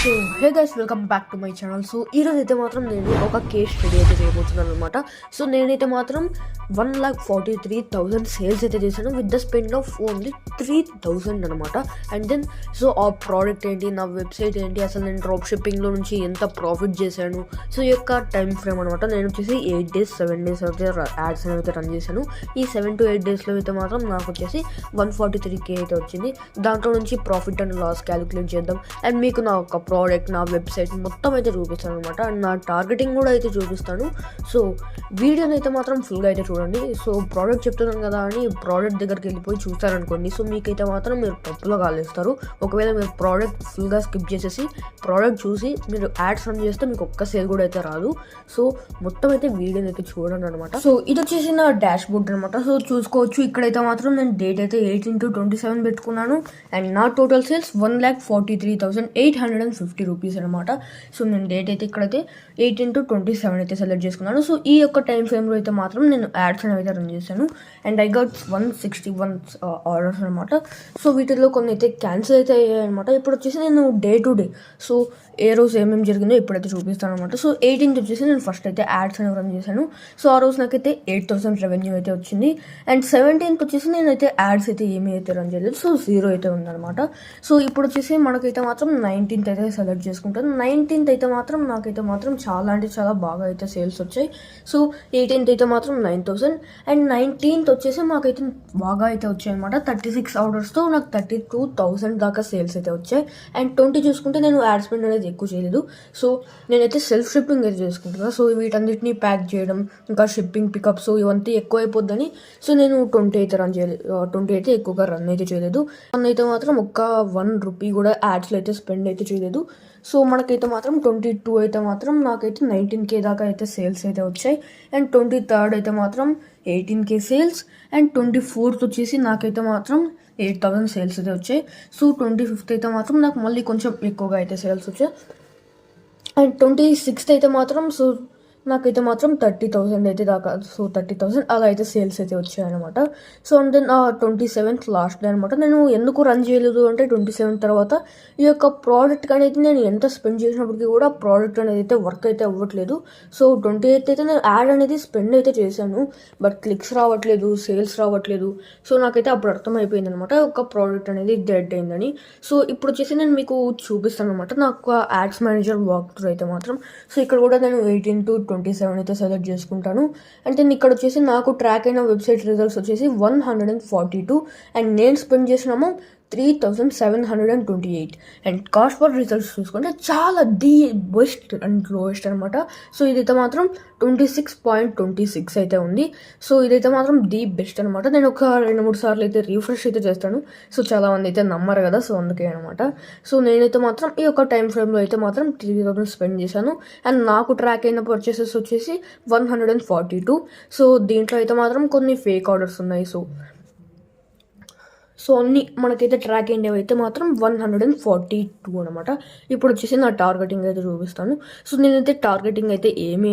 So hey guys welcome back to my channel. So ఈరోజు అయితే మాత్రం నేను ఒక కేస్ స్టడీ అయితే చేయబోతున్నాను అనమాట. సో నేనైతే మాత్రం 1,43,000 సేల్స్ అయితే చేశాను with the spend of only 3,000 అనమాట. అండ్ దెన్ సో ఆ ప్రోడక్ట్ ఏంటి, నా వెబ్సైట్ ఏంటి, అసలు నేను డ్రాప్ షిప్పింగ్లో నుంచి ఎంత ప్రాఫిట్ చేశాను, సో ఈ యొక్క టైం ఫ్రేమ్ అనమాట. నేను వచ్చేసి 8 days 7 days అయితే యాడ్స్ అయితే రన్ చేశాను. ఈ 7 to 8 daysలో అయితే మాత్రం నాకు వచ్చేసి 143K అయితే వచ్చింది. దాంట్లో నుంచి ప్రాఫిట్ అండ్ లాస్ క్యాలిక్యులేట్ చేద్దాం. అండ్ మీకు నా ఒక ప్రోడక్ట్, నా వెబ్సైట్ మొత్తం అయితే చూపిస్తాను అనమాట. అండ్ నా టార్గెటింగ్ కూడా అయితే చూపిస్తాను. సో వీడియోని అయితే మాత్రం ఫుల్గా అయితే చూడండి. సో ప్రోడక్ట్ చెప్తున్నాను కదా అని ప్రోడక్ట్ దగ్గరికి వెళ్ళిపోయి చూస్తారనుకోండి, సో మీకైతే మాత్రం మీరు పప్పులో కాలేస్తారు. ఒకవేళ మీరు ప్రోడక్ట్ ఫుల్గా స్కిప్ చేసేసి ప్రోడక్ట్ చూసి మీరు యాడ్స్ రన్ చేస్తే మీకు ఒక్క సేల్ కూడా అయితే రాదు. సో మొత్తం అయితే వీడియోని అయితే చూడండి అనమాట. సో ఇది వచ్చేసి నా డాష్ బోర్డ్ అనమాట. సో చూసుకోవచ్చు, ఇక్కడైతే మాత్రం నేను డేట్ అయితే 8/27 పెట్టుకున్నాను. అండ్ నా టోటల్ సేల్స్ 1,43,850 రూపీస్ అనమాట. సో నేను డేట్ అయితే ఇక్కడైతే 8/27 అయితే సెలెక్ట్ చేసుకున్నాను. సో ఈ యొక్క టైం ఫ్రేమ్లో అయితే మాత్రం నేను యాడ్స్ అనేవి అయితే రన్ చేశాను. అండ్ ఐ గట్ 161 ఆర్డర్స్ అనమాట. సో వీటిలో కొన్ని అయితే క్యాన్సిల్ అయితే అయ్యాయి అనమాట. ఇప్పుడు వచ్చేసి నేను డే టు డే, సో ఏ రోజు ఏమేమి జరిగిందో ఇప్పుడైతే చూపిస్తాను అనమాట. సో 18th వచ్చేసి నేను ఫస్ట్ అయితే యాడ్స్ అనేవి రన్ చేశాను. సో ఆ రోజు నాకైతే 8,000 రెవెన్యూ అయితే వచ్చింది. అండ్ 17th వచ్చేసి నేనైతే యాడ్స్ అయితే ఏమీ అయితే రన్ చేయలేదు. సో 0 అయితే ఉందన్నమాట. సో ఇప్పుడు వచ్చేసి మనకైతే మాత్రం 19th అయితే సెలెక్ట్ చేసుకుంటాను. 19th అయితే మాత్రం నాకైతే మాత్రం చాలా అంటే చాలా బాగా అయితే సేల్స్ వచ్చాయి. సో 18th అయితే మాత్రం 9,000 అండ్ 19th వచ్చేసి మాకైతే బాగా అయితే వచ్చాయి అనమాట. 36 ఆర్డర్స్తో నాకు 32,000 దాకా సేల్స్ అయితే వచ్చాయి. అండ్ 20 చూసుకుంటే నేను యాడ్ స్పెండ్ అనేది ఎక్కువ చేయలేదు. సో నేనైతే సెల్ఫ్ షిప్పింగ్ అయితే చేసుకుంటున్నాను. సో వీటన్నిటిని ప్యాక్ చేయడం, ఇంకా షిప్పింగ్ పికప్, సో ఇవంతా ఎక్కువ అయిపోద్దని సో నేను 20 అయితే రన్ చేయలేదు. 20 అయితే ఎక్కువగా రన్ అయితే చేయలేదు. రన్ అయితే మాత్రం ఒక్క 1 రూపీ కూడా యాడ్స్లో అయితే స్పెండ్ అయితే చేయలేదు. సో మనకైతే మాత్రం 22 అయితే మాత్రం నాకైతే 19K దాకా అయితే సేల్స్ అయితే వచ్చాయి. అండ్ 23rd అయితే మాత్రం 18K సేల్స్. అండ్ 24th వచ్చేసి నాకైతే మాత్రం 8,000 సేల్స్ అయితే వచ్చాయి. సో 25th అయితే మాత్రం నాకు మళ్ళీ కొంచెం ఎక్కువగా అయితే సేల్స్ వచ్చాయి. అండ్ 26th అయితే మాత్రం సో నాకైతే మాత్రం 30,000 అయితే దాకా, సో 30,000 అలా అయితే సేల్స్ అయితే వచ్చాయన్నమాట. So and then 27th last day అనమాట. నేను ఎందుకు రన్ చేయలేదు అంటే 27th తర్వాత ఈ యొక్క ప్రోడక్ట్ అనేది నేను ఎంత స్పెండ్ చేసినప్పటికీ కూడా ప్రోడక్ట్ అనేది అయితే వర్క్ అయితే అవ్వట్లేదు. సో 28th అయితే నేను యాడ్ అనేది స్పెండ్ అయితే చేశాను, బట్ క్లిక్స్ రావట్లేదు, సేల్స్ రావట్లేదు. సో నాకైతే అప్పుడు అర్థమైపోయింది అనమాట ఒక ప్రోడక్ట్ అనేది డెడ్ అయిందని. సో ఇప్పుడు వచ్చేసి నేను మీకు చూపిస్తాను అనమాట నాకు యాడ్స్ మేనేజర్ వాక్ త్రూ అయితే మాత్రం. సో ఇక్కడ కూడా నేను 18/27 అయితే సెలెక్ట్ చేసుకుంటాను. అంటే ఇక్కడ వచ్చేసి నాకు ట్రాక్ అయిన వెబ్సైట్ రిజల్ట్స్ వచ్చేసి 142 అండ్ నేను స్పెండ్ చేసిన amount 3,728. And cost for results చూసుకుంటే చాలా ది బెస్ట్ అండ్ లోయెస్ట్ అనమాట. సో ఇదైతే మాత్రం 26.26 అయితే ఉంది. సో ఇదైతే మాత్రం ది బెస్ట్ అనమాట. నేను ఒక 2-3 సార్లు అయితే రీఫ్రెష్ అయితే చేస్తాను. సో చాలామంది అయితే నమ్మరు కదా, సో అందుకే అనమాట. సో నేనైతే మాత్రం ఈ యొక్క టైం ఫ్రేమ్లో అయితే మాత్రం 3,000 స్పెండ్ చేశాను. అండ్ నాకు ట్రాక్ అయిన పర్చేసెస్ వచ్చేసి 142. సో దీంట్లో అయితే మాత్రం కొన్ని ఫేక్ ఆర్డర్స్ ఉన్నాయి. సో అన్ని మనకైతే ట్రాక్ అయ్యేవి అయితే మాత్రం 142 అనమాట. ఇప్పుడు వచ్చేసి నా టార్గెటింగ్ అయితే చూపిస్తాను. సో నేనైతే టార్గెటింగ్ అయితే ఏమీ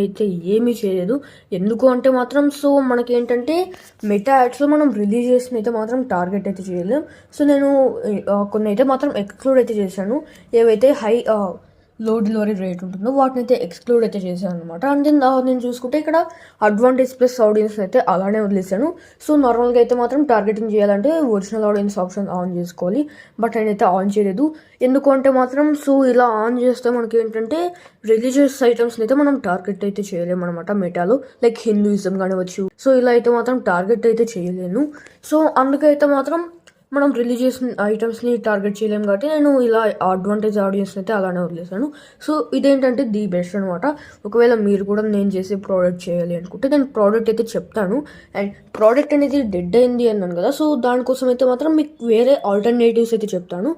చేయలేదు. ఎందుకు అంటే మాత్రం సో మనకేంటంటే మెటా యాడ్స్లో మనం రిలీజ్ చేసిన అయితే మాత్రం టార్గెట్ అయితే చేయలేం. సో నేను కొన్ని అయితే మాత్రం ఎక్స్క్లూడ్ అయితే చేశాను. ఏవైతే హై లో డెలివరీ రేట్ ఉంటుందో వాటిని అయితే ఎక్స్క్లూడ్ అయితే చేశాను అనమాట. అండ్ దెన్ నేను చూసుకుంటే ఇక్కడ అడ్వాంటేజ్ ప్లస్ ఆడియన్స్ అయితే అలానే వదిలేసాను. సో నార్మల్గా అయితే మాత్రం టార్గెటింగ్ చేయాలంటే ఒరిజినల్ ఆడియన్స్ ఆప్షన్ ఆన్ చేసుకోవాలి, బట్ నేనైతే ఆన్ చేయలేదు. ఎందుకు అంటే మాత్రం సో ఇలా ఆన్ చేస్తే మనకి ఏంటంటే రిలీజియస్ ఐటమ్స్ని అయితే మనం టార్గెట్ అయితే చేయలేము అనమాట మెటాలో, లైక్ హిందూయిజం కానివచ్చు. సో ఇలా అయితే మాత్రం టార్గెట్ అయితే చేయలేను. సో అందుకైతే మాత్రం మనం రిలీజియస్ ఐటమ్స్ని టార్గెట్ చేయలేము కాబట్టి నేను ఇలా అడ్వాంటేజ్ ఆడియన్స్ని అయితే అలానే వదిలేసాను. సో ఇదేంటంటే ది బెస్ట్ అనమాట. ఒకవేళ మీరు కూడా నేను చేసే ప్రోడక్ట్ చేయాలి అనుకుంటే నేను ప్రోడక్ట్ అయితే చెప్తాను. అండ్ ప్రోడక్ట్ అనేది డెడ్ అయింది అన్నాను కదా, సో దానికోసం అయితే మాత్రం మీకు వేరే ఆల్టర్నేటివ్స్ అయితే చెప్తాను.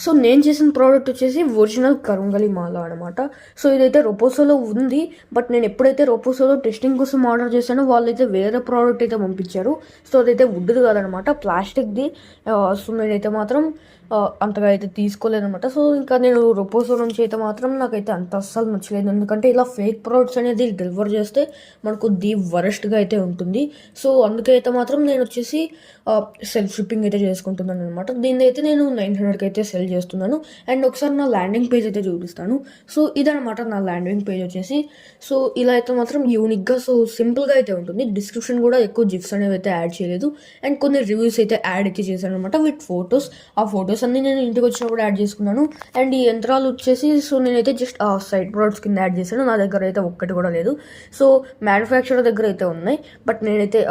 సో నేను చేసిన ప్రోడక్ట్ వచ్చేసి ఒరిజినల్ కరుంగలి మాల అనమాట. సో ఇదైతే రొపోసోలో ఉంది, బట్ నేను ఎప్పుడైతే రొపోసోలో టెస్టింగ్ కోసం ఆర్డర్ చేశానో వాళ్ళైతే వేరే ప్రోడక్ట్ అయితే పంపించారు. సో అదైతే వుడ్ది కాదనమాట, ప్లాస్టిక్ది. సో నేనైతే మాత్రం అంతగా అయితే తీసుకోలేదనమాట. సో ఇంకా నేను రొపోసో నుంచి అయితే మాత్రం నాకైతే అంత అస్సలు నచ్చలేదు. ఎందుకంటే ఇలా ఫేక్ ప్రోడక్ట్స్ అనేది డెలివర్ చేస్తే మనకు ది వరస్ట్గా అయితే ఉంటుంది. సో అందుకే అయితే మాత్రం నేను వచ్చేసి సెల్ఫ్ షిప్పింగ్ అయితే చేసుకుంటున్నాను అనమాట. దీన్ని అయితే నేను 900కి అయితే సెల్ చేస్తున్నాను. అండ్ ఒకసారి నా ల్యాండింగ్ పేజ్ అయితే చూపిస్తాను. సో ఇదనమాట నా ల్యాండింగ్ పేజ్ వచ్చేసి. సో ఇలా అయితే మాత్రం యూనిక్గా సో సింపుల్గా అయితే ఉంటుంది. డిస్క్రిప్షన్ కూడా ఎక్కువ జిప్స్ అనేవి అయితే యాడ్ చేయలేదు. అండ్ కొన్ని రివ్యూస్ అయితే యాడ్ అయితే చేశాను అనమాట విత్ ఫొటోస్. ఆ ఫొటోస్ అన్ని నేను ఇంటికి వచ్చినప్పుడు యాడ్ చేసుకున్నాను. అండ్ ఈ యంత్రాలు వచ్చేసి సో నేనైతే జస్ట్ ఆ సైడ్ ప్రొడక్ట్స్ కింద యాడ్ చేశాను. నా దగ్గర అయితే ఒక్కటి కూడా లేదు. సో మ్యానుఫ్యాక్చరర్ దగ్గర అయితే ఉన్నాయి, బట్ నేనైతే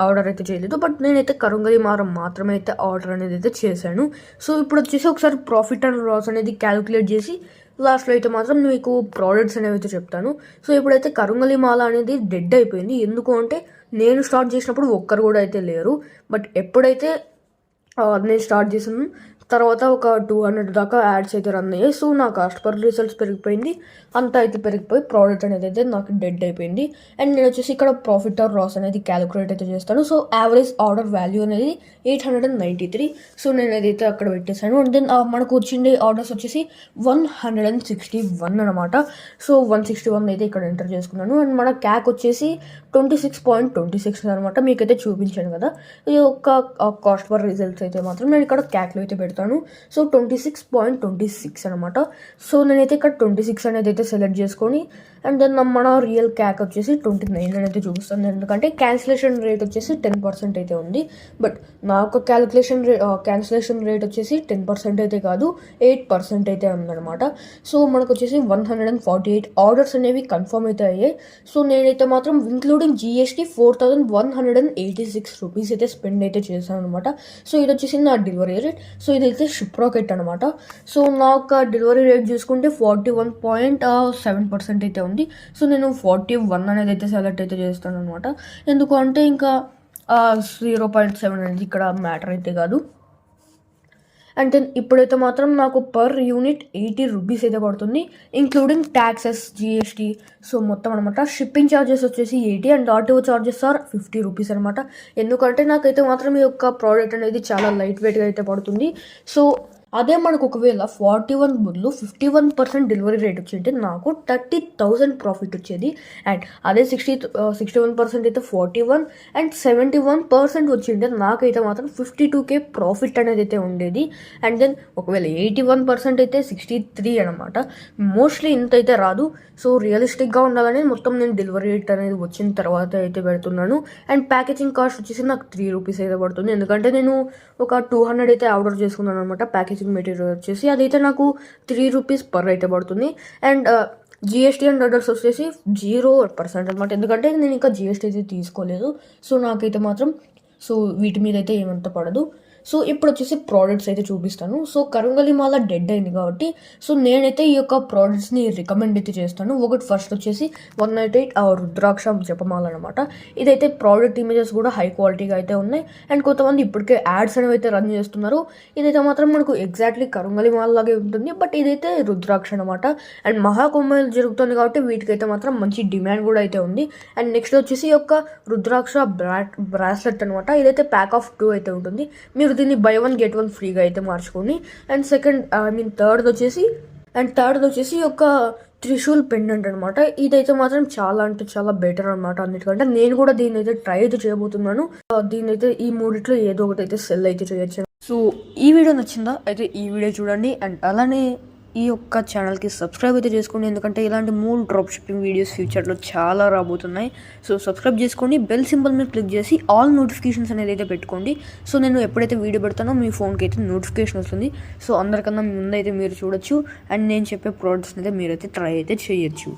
ఆర్డర్ అయితే చేయలేదు. బట్ నేనైతే కరుంగలి మారం మాత్రమే అయితే ఆర్డర్ అనేది అయితే చేశాను. సో ఇప్పుడు వచ్చేసి ఒకసారి ప్రాఫిట్ అండ్ లాస్ అనేది క్యాలిక్యులేట్ చేసి లాస్ట్లో అయితే మాత్రం మీకు ప్రోడక్ట్స్ అనేవి అయితే చెప్తాను. సో ఇప్పుడైతే కరుంగలి మాల అనేది డెడ్ అయిపోయింది. ఎందుకు అంటే నేను స్టార్ట్ చేసినప్పుడు ఒక్కరు కూడా అయితే లేరు. బట్ ఎప్పుడైతే నేను స్టార్ట్ చేసాను తర్వాత ఒక 200 దాకా యాడ్స్ అయితే రన్ అయ్యాయి. సో నా కాస్ట్ పర్ రిజల్ట్స్ పెరిగిపోయింది. అంతా అయితే పెరిగిపోయి ప్రోడక్ట్ అనేది అయితే నాకు డెడ్ అయిపోయింది. అండ్ నేను వచ్చేసి ఇక్కడ ప్రాఫిట్ ఆర్ లాస్ అనేది క్యాలిక్యులేట్ అయితే చేస్తాను. సో యావరేజ్ ఆర్డర్ వాల్యూ అనేది 893. సో నేను అదైతే అక్కడ పెట్టేశాను. అండ్ దెన్ మనకు వచ్చిండే ఆర్డర్స్ వచ్చేసి 161 అనమాట. సో 161 అయితే ఇక్కడ ఎంటర్ చేసుకున్నాను. అండ్ మన క్యాక్ వచ్చేసి 26.26 అనమాట. మీకైతే చూపించాను కదా. ఈ యొక్క కాస్ట్ పర్ రిజల్ట్స్ అయితే మాత్రం నేను ఇక్కడ క్యాక్లో అయితే పెడతాను. సో 26.26 అనమాట. సో నేనైతే ఇక్కడ 26 అనేది అయితే సెలెక్ట్ చేసుకొని అండ్ దెన్ మన రియల్ క్యాక్ వచ్చేసి 29 అనేది చూపిస్తుంది. ఎందుకంటే క్యాన్సిలేషన్ రేట్ వచ్చేసి 10% అయితే ఉంది. బట్ నా యొక్క క్యాన్సిలేషన్ రేట్ వచ్చేసి 10% అయితే కాదు, 8% అయితే ఉందన్నమాట. సో మనకు వచ్చేసి 148 ఆర్డర్స్ అనేవి కన్ఫర్మ్ అయితే అయ్యాయి. సో నేనైతే మాత్రం ఇంక్లూడింగ్ GST 4186 రూపీస్ అయితే స్పెండ్ అయితే చేశాను అనమాట. సో ఇది వచ్చేసి నా డెలివరీ రేట్. సో ఇదైతే షిప్ రాకెట్ అనమాట. సో నా యొక్క డెలివరీ రేట్ చూసుకుంటే 41.7% అయితే ఉంది. సో నేను 41 అనేది అయితే సెలెక్ట్ అయితే చేస్తాను అనమాట. ఎందుకు అంటే ఇంకా 0.7 అనేది ఇక్కడ మ్యాటర్ అయితే కాదు. అండ్ దెన్ ఇప్పుడైతే మాత్రం నాకు పర్ యూనిట్ 80 రూపీస్ అయితే పడుతుంది, ఇంక్లూడింగ్ ట్యాక్సెస్, GST. సో మొత్తం అనమాట. షిప్పింగ్ ఛార్జెస్ వచ్చేసి 80 and RTO charges are 50 rupees అనమాట. ఎందుకంటే నాకైతే మాత్రం ఈ యొక్క ప్రోడక్ట్ అనేది చాలా లైట్ వెయిట్గా అయితే పడుతుంది. సో అదే మనకు ఒకవేళ 41 బదులు 51% డెలివరీ రేట్ వచ్చింటే నాకు 30,000 ప్రాఫిట్ వచ్చేది. అండ్ అదే 61% అయితే 41 అండ్ 71% వచ్చింటే నాకైతే మాత్రం 52K ప్రాఫిట్ అనేది అయితే ఉండేది. అండ్ దెన్ ఒకవేళ 81% అయితే 63 అనమాట. మోస్ట్లీ ఇంత అయితే రాదు. సో రియలిస్టిక్గా ఉండాలని మొత్తం నేను డెలివరీ రేట్ అనేది వచ్చిన తర్వాత అయితే పెడుతున్నాను. అండ్ ప్యాకేజింగ్ కాస్ట్ వచ్చేసి నాకు 3 రూపీస్ అయితే పడుతుంది. ఎందుకంటే నేను ఒక 200 అయితే ఆర్డర్ చేసుకున్నాను అనమాట. ప్యాకేజింగ్ మెటీరియల్ వచ్చేసి అదైతే నాకు 3 రూపీస్ పర్ అయితే పడుతుంది. అండ్ GST అండ్ అదర్స్ వచ్చేసి 0% అనమాట. ఎందుకంటే నేను ఇంకా GST అయితే తీసుకోలేదు. సో నాకైతే మాత్రం సో వీటి మీద అయితే ఏమంత పడదు. సో ఇప్పుడు వచ్చేసి ప్రోడక్ట్స్ అయితే చూపిస్తాను. సో కరుంగలి మాల డెడ్ అయింది కాబట్టి సో నేనైతే ఈ యొక్క ప్రోడక్ట్స్ని రికమెండ్ అయితే చేస్తాను. ఒకటి ఫస్ట్ వచ్చేసి 198 రుద్రాక్ష జపమాల అనమాట. ఇదైతే ప్రోడక్ట్ ఇమేజెస్ కూడా హై క్వాలిటీగా అయితే ఉన్నాయి. అండ్ కొంతమంది ఇప్పటికే యాడ్స్ అనేవి అయితే రన్ చేస్తున్నారు. ఇదైతే మాత్రం మనకు ఎగ్జాక్ట్లీ కరుంగలి మాల లాగే ఉంటుంది, బట్ ఇదైతే రుద్రాక్ష అనమాట. అండ్ మహాకుంభమేళ జరుగుతుంది కాబట్టి వీటికైతే మాత్రం మంచి డిమాండ్ కూడా అయితే ఉంది. అండ్ నెక్స్ట్ వచ్చేసి ఈ యొక్క రుద్రాక్ష బ్రాస్లెట్ అనమాట. ఇదైతే ప్యాక్ ఆఫ్ 2 అయితే ఉంటుంది. మీరు దీన్ని buy 1 get 1 ఫ్రీగా అయితే మార్చుకోండి. అండ్ థర్డ్ వచ్చేసి ఒక త్రిశూల్ పెండెంట్ అనమాట. ఇదైతే మాత్రం చాలా అంటే చాలా బెటర్ అనమాట అన్నిటికంటే. నేను కూడా దీన్ని అయితే ట్రై అయితే చేయబోతున్నాను. దీన్ని అయితే ఈ మూడిట్లో ఏదో ఒకటి అయితే సెల్ అయితే చేయొచ్చు. సో ఈ వీడియో నచ్చిందా అయితే ఈ వీడియో చూడండి. అండ్ అలానే ఈ యొక్క ఛానల్కి సబ్స్క్రైబ్ అయితే చేసుకోండి, ఎందుకంటే ఇలాంటి 3 డ్రాప్ షిప్పింగ్ వీడియోస్ ఫ్యూచర్లో చాలా రాబోతున్నాయి. సో సబ్స్క్రైబ్ చేసుకోండి, బెల్ సింబల్ మీద క్లిక్ చేసి ఆల్ నోటిఫికేషన్స్ అనేది అయితే పెట్టుకోండి. సో నేను ఎప్పుడైతే వీడియో పెడతానో మీ ఫోన్కి అయితే నోటిఫికేషన్ వస్తుంది. సో అందరికన్నా ముందైతే మీరు చూడొచ్చు. అండ్ నేను చెప్పే ప్రోడక్ట్స్ని అయితే మీరైతే ట్రై అయితే చేయొచ్చు.